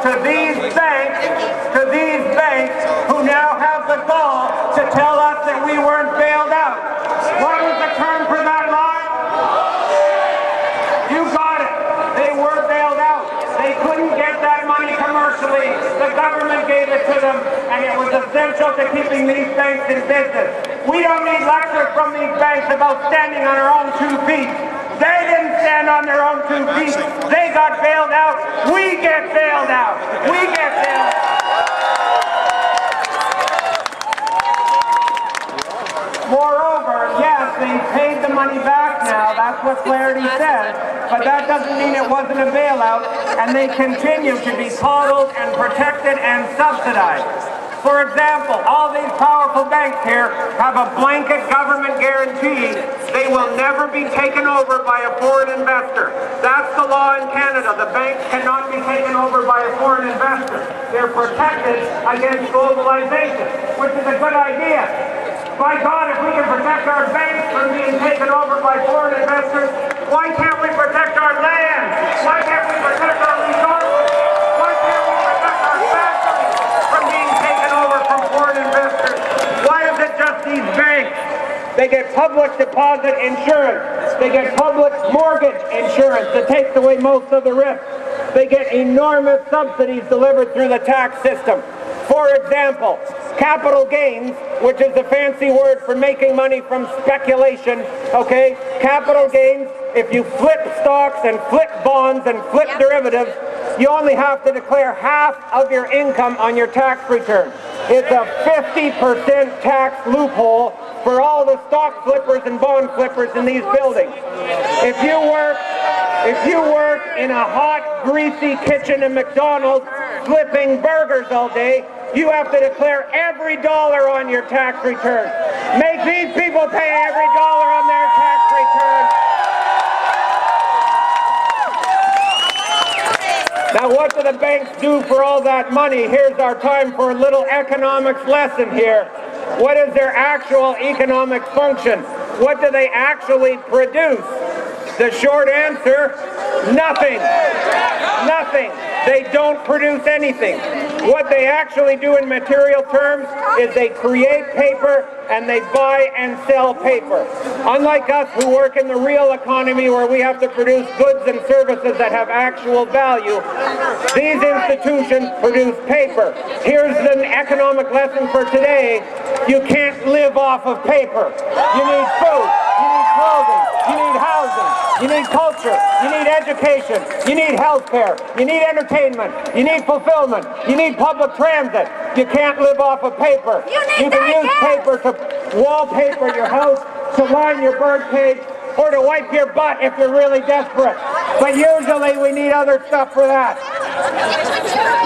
to these banks who now have the gall to tell us that we weren't bailed out. What was the term for that lie? You got it. They were bailed out. They couldn't get that money commercially. The government gave it to them, and it was essential to keeping these banks in business. We don't need lectures from these banks about standing on our own 2 feet. They didn't stand on their own 2 feet. They got bailed out. We get bailed out. We get bailed out. Moreover, yes, they paid the money back now. That's what Flaherty said. But that doesn't mean it wasn't a bailout. And they continue to be coddled and protected and subsidized. For example, all these powerful banks here have a blanket government guarantee they will never be taken over by a foreign investor. That's the law in Canada. The banks cannot be taken over by a foreign investor. They're protected against globalization, which is a good idea. By God, if we can protect our banks from being taken over by foreign investors, why can't we protect our land? Why can't we protect our resources? Why can't we protect our factories from being taken over from foreign investors? Why is it just these banks? They get public deposit insurance. They get public mortgage insurance that takes away most of the risk. They get enormous subsidies delivered through the tax system. For example, capital gains, which is the fancy word for making money from speculation, okay? Capital gains, if you flip stocks and flip bonds and flip derivatives, you only have to declare half of your income on your tax return. It's a 50% tax loophole for all the stock flippers and bond flippers in these buildings. If you work in a hot, greasy kitchen in McDonald's flipping burgers all day, you have to declare every dollar on your tax return. Make these people pay every dollar on their tax return. Now, what do the banks do for all that money? Here's our time for a little economics lesson here. What is their actual economic function? What do they actually produce? The short answer, nothing. Nothing. They don't produce anything. What they actually do in material terms is they create paper and they buy and sell paper. Unlike us who work in the real economy where we have to produce goods and services that have actual value, these institutions produce paper. Here's the economic lesson for today. You can't live off of paper. You need food, you need clothing, you need housing, you need culture, you need education, you need health care, you need entertainment, you need fulfillment, you need public transit. You can't live off of paper. You can use paper to wallpaper your house, to line your bird cage, or to wipe your butt if you're really desperate. But usually we need other stuff for that.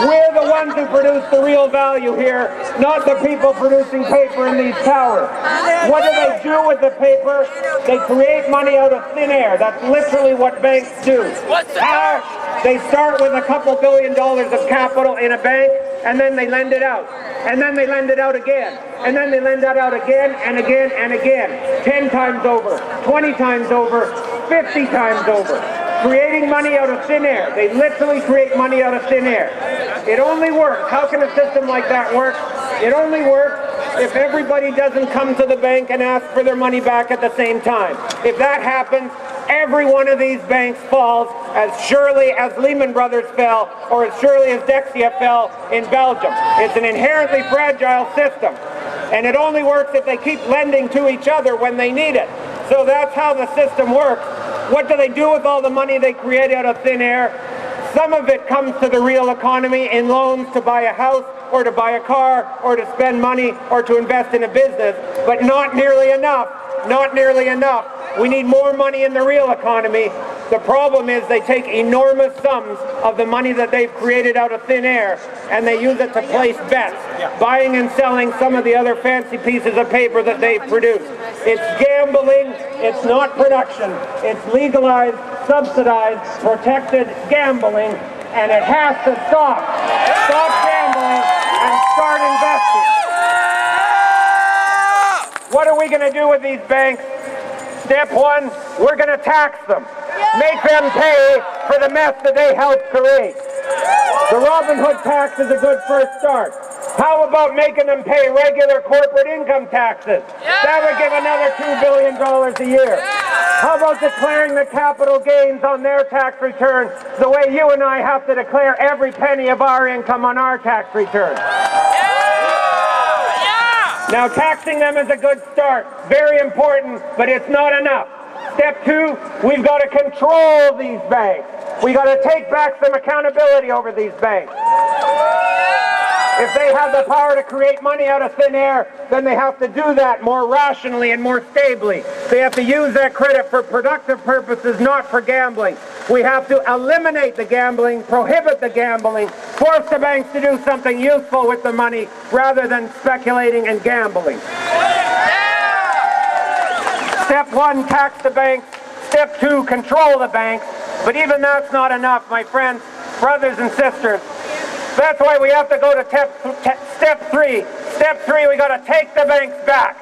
We're the ones who produce the real value here, not the people producing paper in these towers. What do they do with the paper? They create money out of thin air. That's literally what banks do. They start with a couple $1 billion of capital in a bank, and then they lend it out. And then they lend it out again. And then they lend that out again and again and again. 10 times over, 20 times over, 50 times over. Creating money out of thin air. They literally create money out of thin air. It only works. How can a system like that work? It only works if everybody doesn't come to the bank and ask for their money back at the same time. If that happens, every one of these banks falls as surely as Lehman Brothers fell or as surely as Dexia fell in Belgium. It's an inherently fragile system. And it only works if they keep lending to each other when they need it. So that's how the system works. What do they do with all the money they create out of thin air? Some of it comes to the real economy in loans to buy a house or to buy a car or to spend money or to invest in a business, but not nearly enough. Not nearly enough. We need more money in the real economy. The problem is they take enormous sums of the money that they've created out of thin air and they use it to place bets, buying and selling some of the other fancy pieces of paper that they've produced. It's gambling, it's not production. It's legalized, subsidized, protected gambling, and it has to stop. Stop gambling and start investing. What are we going to do with these banks? Step one, we're going to tax them. Make them pay for the mess that they helped create. The Robin Hood tax is a good first start. How about making them pay regular corporate income taxes? That would give another $2 billion a year. How about declaring the capital gains on their tax return the way you and I have to declare every penny of our income on our tax return? Now, taxing them is a good start. Very important, but it's not enough. Step two, we've got to control these banks. We've got to take back some accountability over these banks. If they have the power to create money out of thin air, then they have to do that more rationally and more stably. They have to use that credit for productive purposes, not for gambling. We have to eliminate the gambling, prohibit the gambling, force the banks to do something useful with the money rather than speculating and gambling. Step one, tax the banks. Step two, control the banks. But even that's not enough, my friends, brothers and sisters. That's why we have to go to step three. Step three, we got to take the banks back.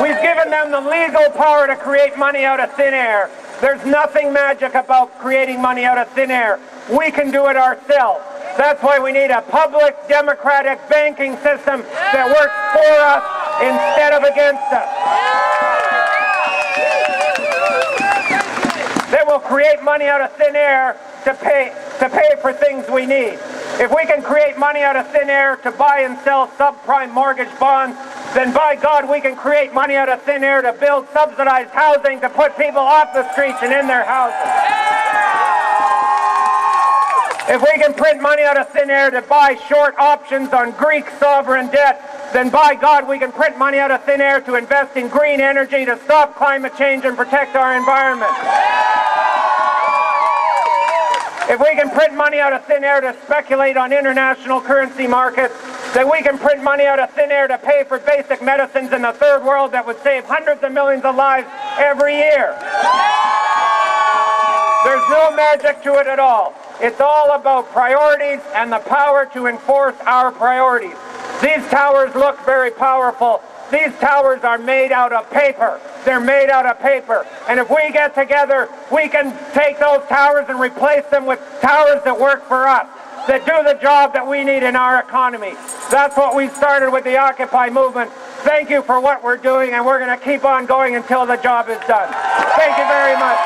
We've given them the legal power to create money out of thin air. There's nothing magic about creating money out of thin air. We can do it ourselves. That's why we need a public, democratic banking system that works for us instead of against us. That will create money out of thin air to pay for things we need. If we can create money out of thin air to buy and sell subprime mortgage bonds, then by God, we can create money out of thin air to build subsidized housing to put people off the streets and in their houses. If we can print money out of thin air to buy short options on Greek sovereign debt, then by God, we can print money out of thin air to invest in green energy to stop climate change and protect our environment. If we can print money out of thin air to speculate on international currency markets, then we can print money out of thin air to pay for basic medicines in the third world that would save hundreds of millions of lives every year. There's no magic to it at all. It's all about priorities and the power to enforce our priorities. These towers look very powerful. These towers are made out of paper. They're made out of paper. And if we get together, we can take those towers and replace them with towers that work for us, that do the job that we need in our economy. That's what we started with the Occupy movement. Thank you for what we're doing, and we're going to keep on going until the job is done. Thank you very much.